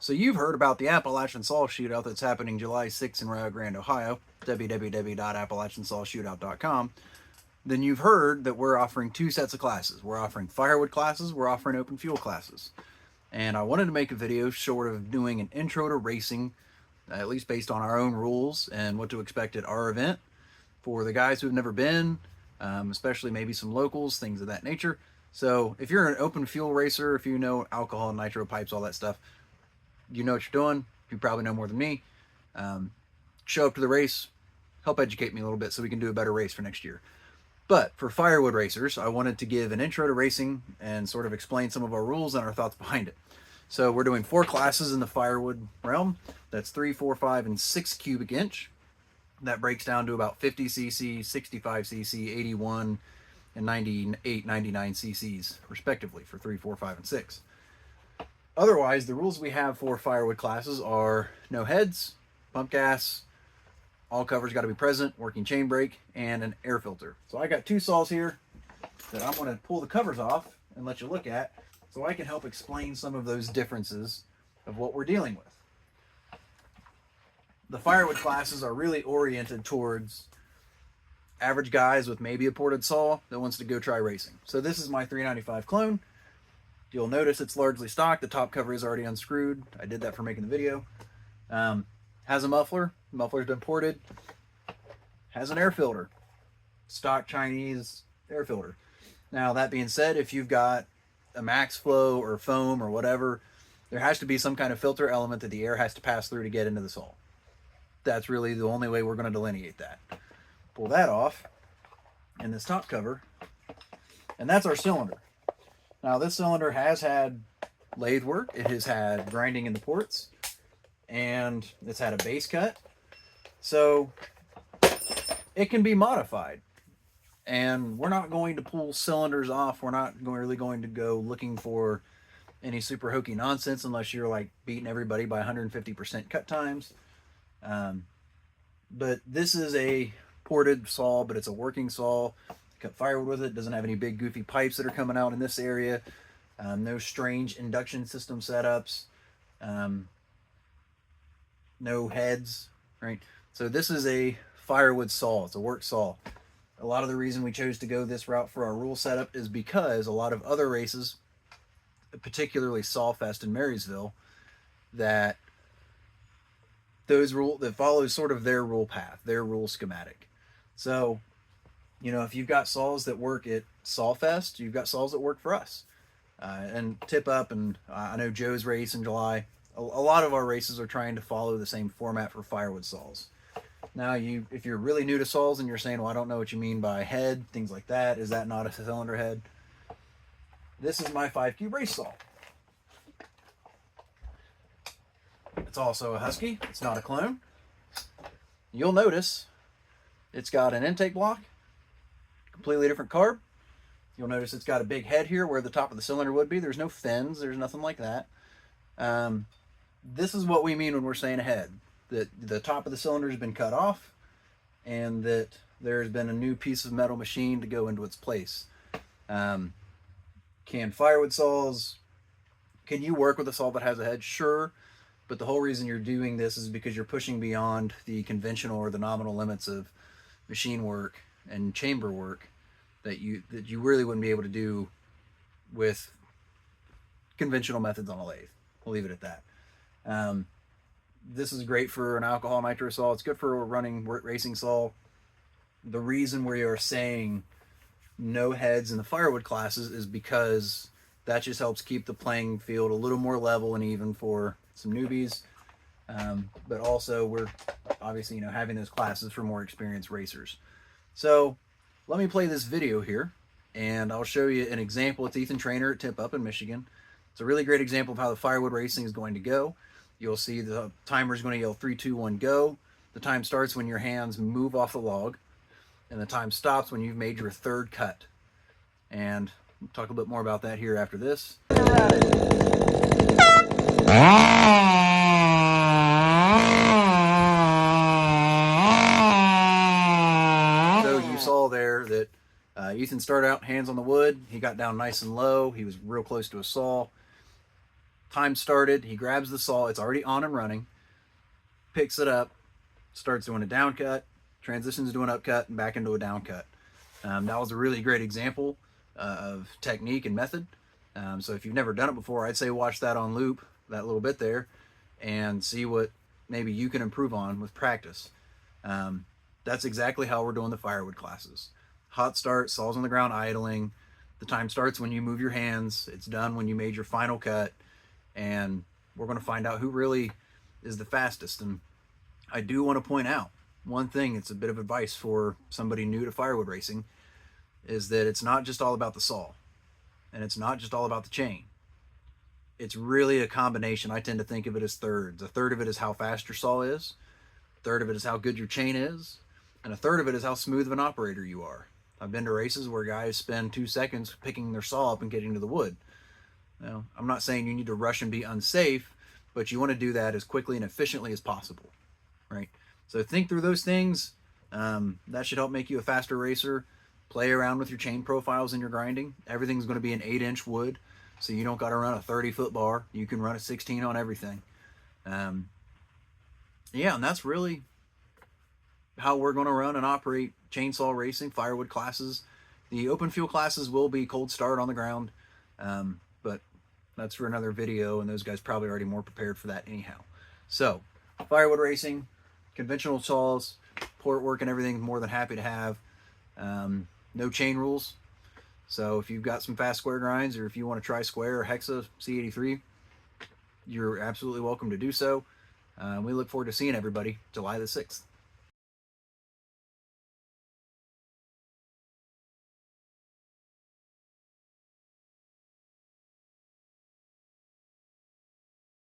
So you've heard about the Appalachian Saw Shootout that's happening July 6th in Rio Grande, Ohio, www.appalachiansawshootout.com. Then you've heard that we're offering two sets of classes. We're offering firewood classes, we're offering open fuel classes. And I wanted to make a video sort of doing an intro to racing, at least based on our own rules and what to expect at our event for the guys who've never been, especially maybe some locals, things of that nature. So if you're an open fuel racer, if you know alcohol, nitro pipes, all that stuff, you know what you're doing. You probably know more than me. Show up to the race, help educate me a little bit so we can do a better race for next year. But for firewood racers, I wanted to give an intro to racing and sort of explain some of our rules and our thoughts behind it. So we're doing 4 classes in the firewood realm. That's 3, 4, 5, and 6 cubic inch. That breaks down to about 50 cc, 65 cc, 81, and 98, 99 cc's, respectively, for 3, 4, 5, and 6. Otherwise, the rules we have for firewood classes are no heads, pump gas, all covers got to be present, working chain brake, and an air filter. So I got 2 saws here that I'm going to pull the covers off and let you look at so I can help explain some of those differences of what we're dealing with. The firewood classes are really oriented towards average guys with maybe a ported saw that wants to go try racing. So this is my 395 clone. You'll notice it's largely stock. The top cover is already unscrewed. I did that for making the video. Has a muffler. The muffler's been ported. Has an air filter. Stock Chinese air filter. Now, that being said, if you've got a max flow or foam or whatever, there has to be some kind of filter element that the air has to pass through to get into the saw. That's really the only way we're going to delineate that. Pull that off, and this top cover, and that's our cylinder. Now, this cylinder has had lathe work. It has had grinding in the ports, and it's had a base cut. So it can be modified. And we're not going to pull cylinders off. We're not really going to go looking for any super hokey nonsense unless you're like beating everybody by 150% cut times. But this is a ported saw, but it's a working saw. Cut firewood with it. Doesn't have any big goofy pipes that are coming out in this area. No strange induction system setups. No heads, right? So this is a firewood saw. It's a work saw. A lot of the reason we chose to go this route for our rule setup is because a lot of other races, particularly Sawfest in Marysville, that follows sort of their rule path, their rule schematic. So, you know, if you've got saws that work at Sawfest, you've got saws that work for us. And tip up, and I know Joe's race in July. A lot of our races are trying to follow the same format for firewood saws. Now, if you're really new to saws and you're saying, well, I don't know what you mean by head, things like that, is that not a cylinder head? This is my 5 cube race saw. It's also a Husky. It's not a clone. You'll notice it's got an intake block, completely different carb. You'll notice it's got a big head here where the top of the cylinder would be. There's no fins. There's nothing like that. This is what we mean when we're saying a head. That the top of the cylinder has been cut off and that there's been a new piece of metal machine to go into its place. Can firewood saws, can you work with a saw that has a head? Sure. But the whole reason you're doing this is because you're pushing beyond the conventional or the nominal limits of machine work and chamber work that you really wouldn't be able to do with conventional methods on a lathe. We'll leave it at that. This is great for an alcohol nitro saw. It's good for a running racing saw. The reason we are saying no heads in the firewood classes is because that just helps keep the playing field a little more level and even for some newbies. But also we're obviously, having those classes for more experienced racers. So let me play this video here and I'll show you an example. It's Ethan Trainer at Tip Up in Michigan. It's a really great example of how the firewood racing is going to go. You'll see the timer is going to yell 3, 2, 1, go. The time starts when your hands move off the log, and the time stops when you've made your 3rd cut. And we'll talk a bit more about that here after this. So you saw there that Ethan started out hands on the wood. He got down nice and low. He was real close to a saw. Time started, he grabs the saw, it's already on and running, picks it up, starts doing a down cut, transitions to an upcut, and back into a down cut. That was a really great example of technique and method. So if you've never done it before, I'd say watch that on loop, that little bit there, and see what maybe you can improve on with practice. That's exactly how we're doing the firewood classes. Hot start, saws on the ground idling. The time starts when you move your hands. It's done when you made your final cut. And we're going to find out who really is the fastest. And I do want to point out one thing, it's a bit of advice for somebody new to firewood racing, is that it's not just all about the saw. And it's not just all about the chain. It's really a combination. I tend to think of it as thirds. A third of it is how fast your saw is. A third of it is how good your chain is. And a third of it is how smooth of an operator you are. I've been to races where guys spend 2 seconds picking their saw up and getting to the wood. Now, I'm not saying you need to rush and be unsafe, but you want to do that as quickly and efficiently as possible, right? So think through those things. That should help make you a faster racer. Play around with your chain profiles in your grinding. Everything's going to be an 8-inch wood, so you don't got to run a 30-foot bar. You can run a 16 on everything. Yeah, and that's really how we're going to run and operate chainsaw racing, firewood classes. The open fuel classes will be cold start on the ground, but that's for another video, and those guys probably already more prepared for that anyhow. So, firewood racing, conventional saws, port work and everything, more than happy to have. No chain rules. So if you've got some fast square grinds, or if you want to try square or hexa C83, you're absolutely welcome to do so. We look forward to seeing everybody July the 6th.